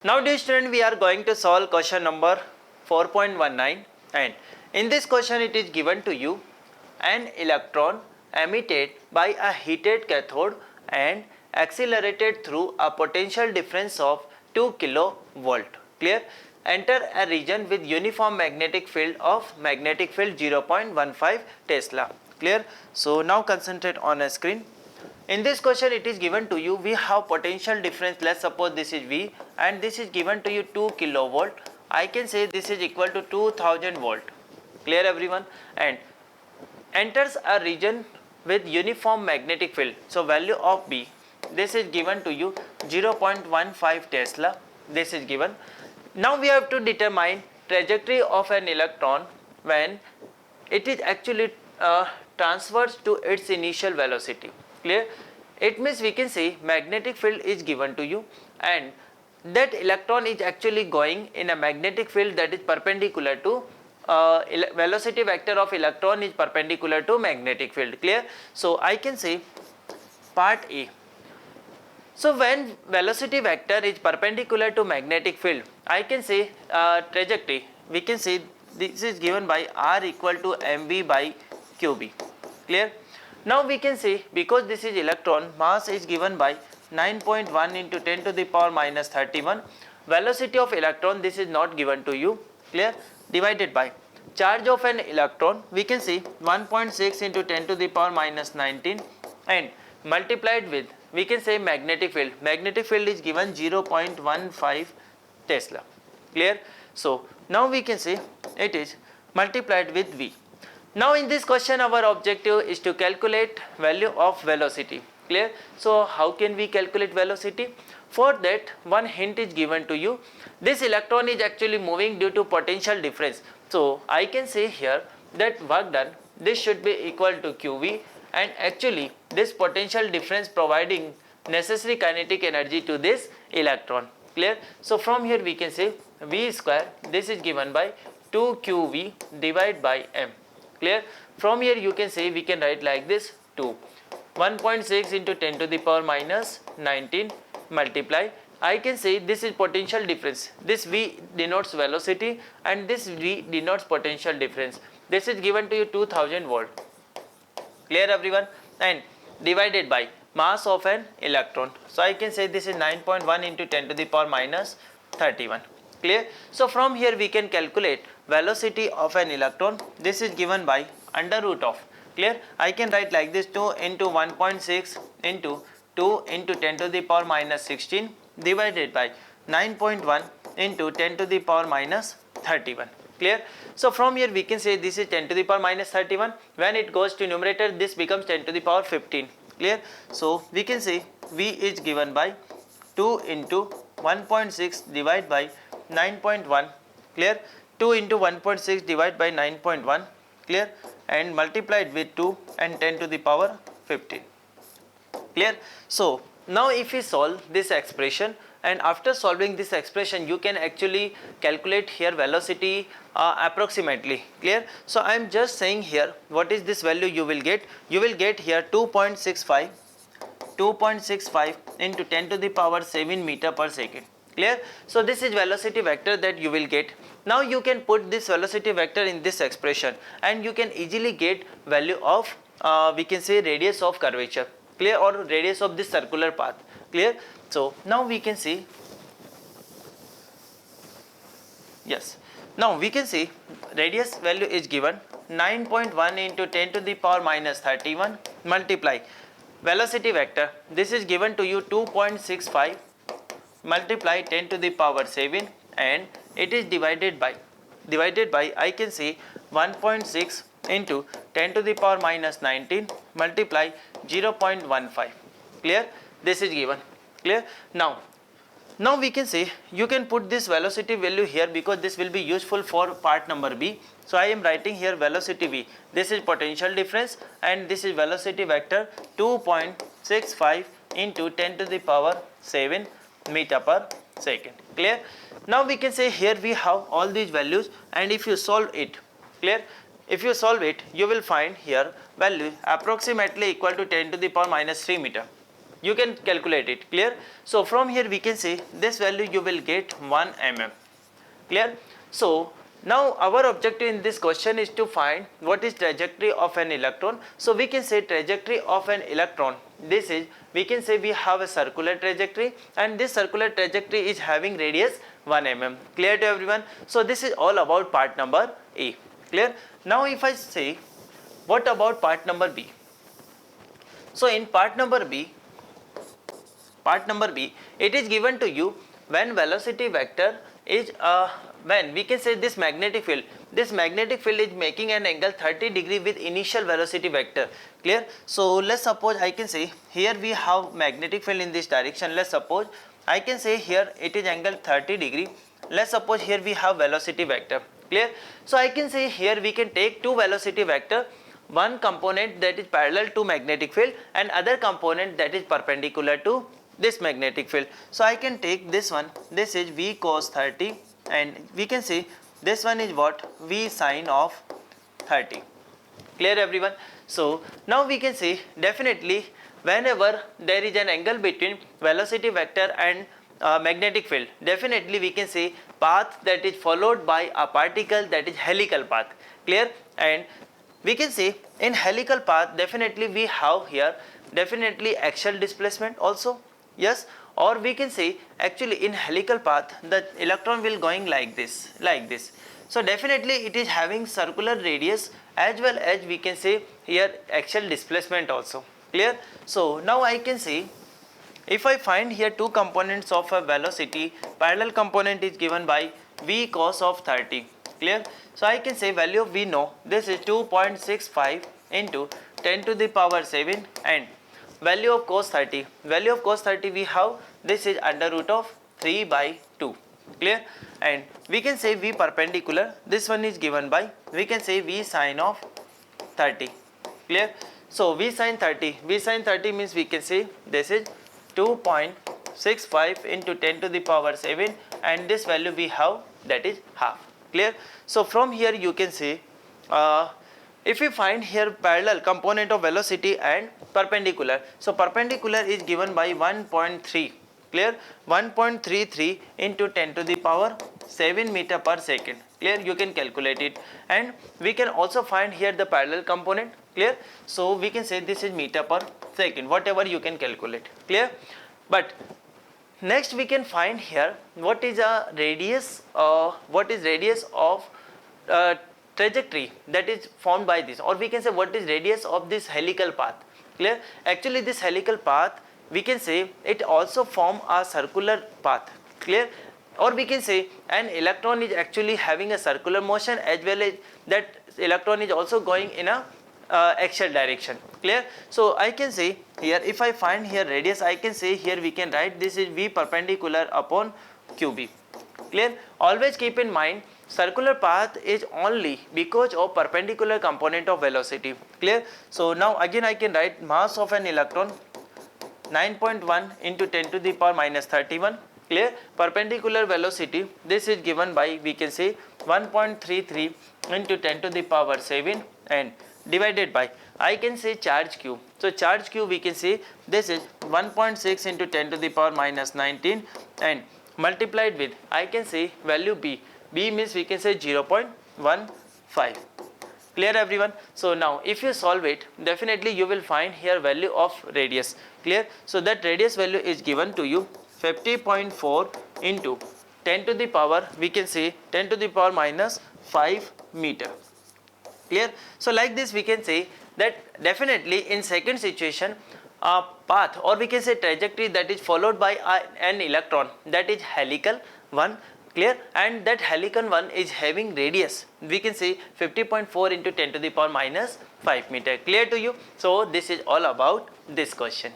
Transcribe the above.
Now dear student, we are going to solve question number 4.19, and in this question it is given to you an electron emitted by a heated cathode and accelerated through a potential difference of 2 kilovolt. Clear? Enter a region with uniform magnetic field of magnetic field 0.15 Tesla. Clear? So now concentrate on a screen. In this question it is given to you, we have potential difference, let's suppose this is V and this is given to you 2 kilovolt. I can say this is equal to 2000 volt. Clear everyone? And enters a region with uniform magnetic field. So value of B, this is given to you 0.15 Tesla. This is given. Now we have to determine trajectory of an electron when it is actually transfers to its initial velocity. Clear? It means we can say magnetic field is given to you and that electron is actually going in a magnetic field that is perpendicular to velocity vector of electron is perpendicular to magnetic field. Clear? So I can say part A. So when velocity vector is perpendicular to magnetic field, I can say trajectory, we can say this is given by R equal to mv by qb. Clear? Now we can say because this is electron, mass is given by 9.1 into 10 to the power minus 31. Velocity of electron, this is not given to you. Clear? Divided by charge of an electron, we can see 1.6 into 10 to the power minus 19 and multiplied with, we can say magnetic field. Magnetic field is given 0.15 Tesla. Clear? So now we can say it is multiplied with V. Now in this question our objective is to calculate value of velocity. Clear? So how can we calculate velocity? For that one hint is given to you. This electron is actually moving due to potential difference. So I can say here that work done, this should be equal to QV, and actually this potential difference providing necessary kinetic energy to this electron. Clear? So from here we can say V square, this is given by 2QV divided by M. Clear? From here you can say we can write like this 2 1.6 into 10 to the power minus 19 multiply, I can say this is potential difference. This V denotes velocity and this V denotes potential difference. This is given to you 2000 volt. Clear everyone? And divided by mass of an electron. So I can say this is 9.1 into 10 to the power minus 31. Clear? So from here we can calculate velocity of an electron. This is given by under root of. Clear? I can write like this 2 into 1.6 into 2 into 10 to the power minus 16 divided by 9.1 into 10 to the power minus 31. Clear? So from here we can say this is 10 to the power minus 31. When it goes to numerator, this becomes 10 to the power 15. Clear? So we can say V is given by 2 into 1.6 divided by 9.1. Clear? 2 into 1.6 divided by 9.1. Clear? And multiplied with 2 and 10 to the power 15. Clear? So now if we solve this expression, and after solving this expression you can actually calculate here velocity approximately. Clear? So I am just saying here what is this value you will get. You will get here 2.65 into 10 to the power 7 meter per second. Clear? So this is velocity vector that you will get. Now you can put this velocity vector in this expression and you can easily get value of we can say radius of curvature. Clear? Or radius of this circular path. Clear? So now we can see, yes, now we can see radius value is given 9.1 into 10 to the power minus 31 multiply velocity vector, this is given to you 2.65 multiply 10 to the power 7 and it is divided by I can say 1.6 into 10 to the power minus 19 multiply 0.15. Clear? This is given. Clear? Now we can say you can put this velocity value here because this will be useful for part number B. So I am writing here velocity V. This is potential difference and this is velocity vector 2.65 into 10 to the power 7 meter per second. Clear? Now we can say here we have all these values and if you solve it, clear? If you solve it, you will find here value approximately equal to 10 to the power minus 3 meter. you can calculate it. Clear? So from here we can say this value you will get 1 mm. Clear? So now our objective in this question is to find what is trajectory of an electron. So we can say trajectory of an electron, this is, we can say we have a circular trajectory, and this circular trajectory is having radius 1 mm. Clear to everyone? So this is all about part number A. Clear? Now if I say what about part number B? So in part number B, it is given to you when velocity vector is when we can say this magnetic field is making an angle 30 degree with initial velocity vector. Clear? So let's suppose I can say here we have magnetic field in this direction. Let's suppose I can say here it is angle 30 degree. Let's suppose here we have velocity vector. Clear? So I can say here we can take two velocity vector, one component that is parallel to magnetic field and other component that is perpendicular to this magnetic field. So I can take this one, this is V cos 30, and we can say this one is what, V sin of 30. Clear everyone? So now we can say definitely whenever there is an angle between velocity vector and magnetic field, definitely we can say path that is followed by a particle, that is helical path. Clear? And we can say in helical path definitely we have here definitely axial displacement also. Yes, or we can say actually in helical path the electron will going like this, So definitely it is having circular radius as well as we can say here axial displacement also. Clear? So now I can say if I find here two components of a velocity, parallel component is given by V cos of 30. Clear? So I can say value of V know, this is 2.65 into 10 to the power 7, and value of cos 30, we have, this is under root of 3 by 2. Clear? And we can say V perpendicular, this one is given by, we can say V sin of 30. Clear? So V sin 30 means we can say this is 2.65 into 10 to the power 7, and this value we have, that is half. Clear? So from here you can say if we find here parallel component of velocity and perpendicular, so perpendicular is given by 1.3. Clear? 1.33 into 10 to the power 7 meter per second. Clear? You can calculate it, and we can also find here the parallel component. Clear? So we can say this is meter per second, whatever you can calculate. Clear? But next we can find here what is a radius, of trajectory that is formed by this, or we can say what is radius of this helical path. Clear? Actually this helical path, we can say it also form a circular path. Clear? Or we can say an electron is actually having a circular motion, as well as that electron is also going in a axial direction. Clear? So I can say here if I find here radius, I can say here we can write this is V perpendicular upon QB. Clear? Always keep in mind circular path is only because of perpendicular component of velocity. Clear? So now again I can write mass of an electron 9.1 into 10 to the power minus 31. Clear? Perpendicular velocity, this is given by, we can say 1.33 into 10 to the power 7, and divided by, I can say charge q. So charge q, we can say this is 1.6 into 10 to the power minus 19, and multiplied with, I can say value b. B means we can say 0.15. Clear everyone? So now if you solve it, definitely you will find here value of radius. Clear? So that radius value is given to you 50.4 into 10 to the power, we can say 10 to the power minus 5 meter. Clear? So like this we can say that definitely in second situation a path, or we can say trajectory that is followed by an electron, that is helical one. Clear? And that helical one is having radius, we can say 50.4 into 10 to the power minus 5 meter. Clear to you? So this is all about this question.